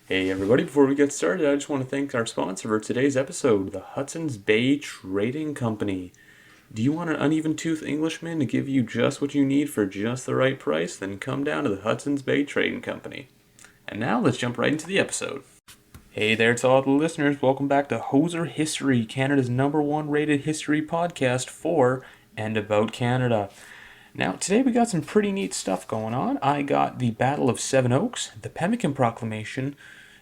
Hey everybody, before we get started, I just want to thank our sponsor for today's episode, the Hudson's Bay Trading Company. Do you want an uneven tooth Englishman to give you just what you need for just the right price? Then come down to the Hudson's Bay Trading Company. And now let's jump right into the episode. Hey there to all the listeners, welcome back to Hoser History, Canada's #1 rated history podcast for and about Canada. Now, today we got some pretty neat stuff going on. I got the Battle of Seven Oaks, the Pemmican Proclamation,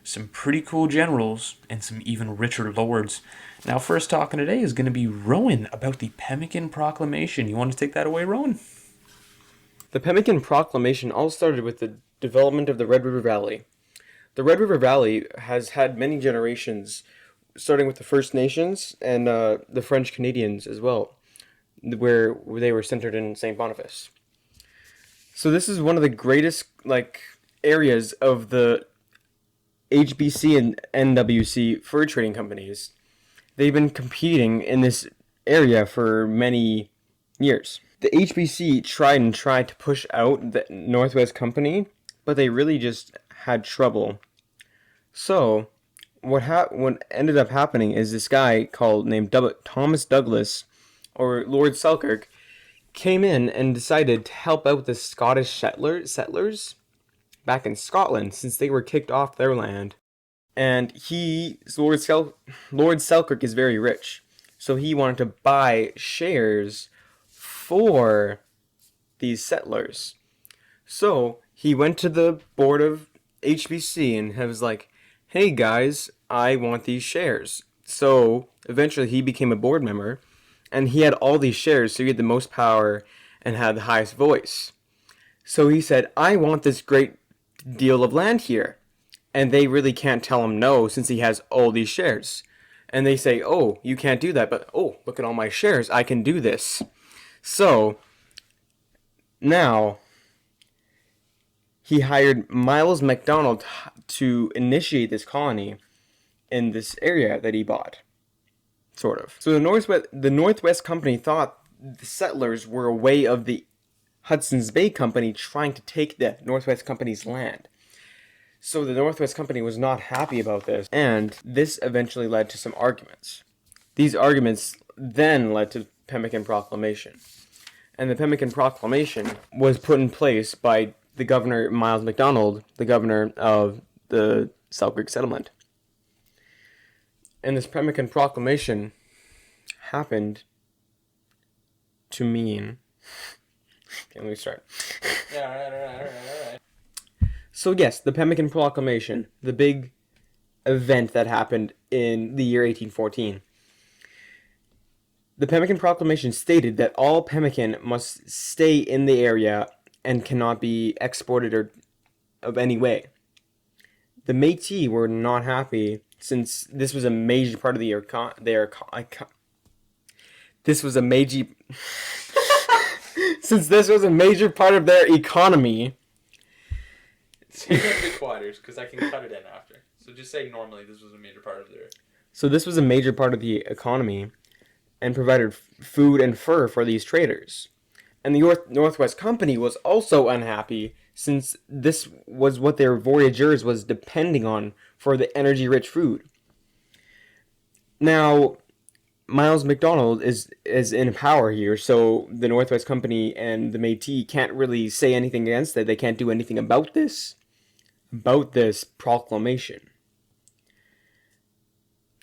some pretty cool generals, and some even richer lords. Now, first talking today is going to be Rowan about the Pemmican Proclamation. You want to take that away, Rowan? The Pemmican Proclamation all started with the development of the Red River Valley. The Red River Valley has had many generations, starting with the First Nations and the French Canadians as well, where they were centered in St. Boniface. So this is one of the greatest areas of the HBC and NWC fur trading companies. They've been competing in this area for many years. The HBC tried to push out the Northwest Company, but they really just had trouble. So, what ended up happening is this guy named Thomas Douglas, or Lord Selkirk, came in and decided to help out the Scottish settlers back in Scotland since they were kicked off their land. And Lord Selkirk is very rich, so he wanted to buy shares for these settlers. So he went to the board of HBC and was like, "Hey guys, I want these shares." So eventually he became a board member, and he had all these shares, so he had the most power and had the highest voice. So he said, "I want this great deal of land here." And they really can't tell him no since he has all these shares. And they say, "Oh, you can't do that, but oh, look at all my shares, I can do this." So now he hired Miles MacDonald to initiate this colony in this area that he bought, sort of. So the Northwest Company thought the settlers were a way of the Hudson's Bay Company trying to take the Northwest Company's land. So the Northwest Company was not happy about this, and this eventually led to some arguments. These arguments then led to Pemmican Proclamation. And the Pemmican Proclamation was put in place by the governor, Miles MacDonald, the governor of the Selkirk settlement. And this Pemmican Proclamation happened to mean... Okay, let me start. Yeah, all right. So yes, the Pemmican Proclamation, the big event that happened in the year 1814. The Pemmican Proclamation stated that all pemmican must stay in the area and cannot be exported or of any way. The Métis were not happy since this was a major part of since this was a major part of their economy. Say that a bit quieter, because I can cut it in after. So just say normally this was a major part of their... So this was a major part of the economy and provided food and fur for these traders. And the Northwest Company was also unhappy since this was what their voyageurs was depending on for the energy-rich food. Now, Miles MacDonald is in power here, so the Northwest Company and the Métis can't really say anything against it. They can't do anything about this proclamation.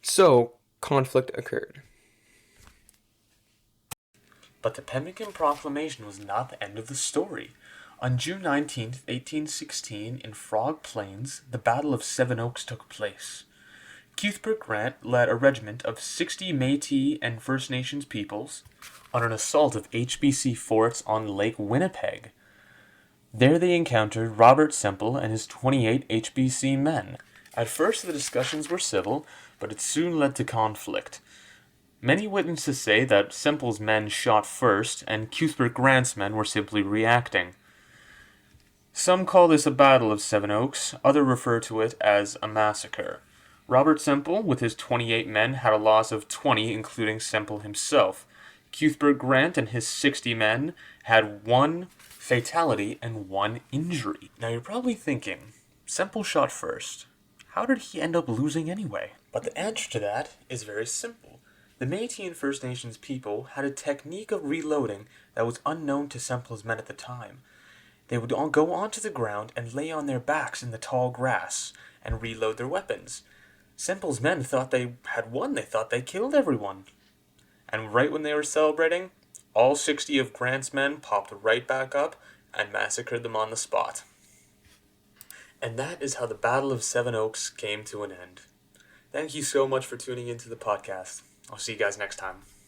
So, conflict occurred. But the Pemmican Proclamation was not the end of the story. On June 19th, 1816, in Frog Plains, the Battle of Seven Oaks took place. Cuthbert Grant led a regiment of 60 Métis and First Nations peoples on an assault of HBC forts on Lake Winnipeg. There they encountered Robert Semple and his 28 HBC men. At first the discussions were civil, but it soon led to conflict. Many witnesses say that Semple's men shot first, and Cuthbert Grant's men were simply reacting. Some call this a Battle of Seven Oaks, others refer to it as a massacre. Robert Semple, with his 28 men, had a loss of 20, including Semple himself. Cuthbert Grant and his 60 men had 1 fatality and 1 injury. Now you're probably thinking, Semple shot first. how did he end up losing anyway? But the answer to that is very simple. The Métis and First Nations people had a technique of reloading that was unknown to Semple's men at the time. They would all go onto the ground and lay on their backs in the tall grass and reload their weapons. Semple's men thought they had won. They thought they killed everyone. And right when they were celebrating, all 60 of Grant's men popped right back up and massacred them on the spot. And that is how the Battle of Seven Oaks came to an end. Thank you so much for tuning into the podcast. I'll see you guys next time.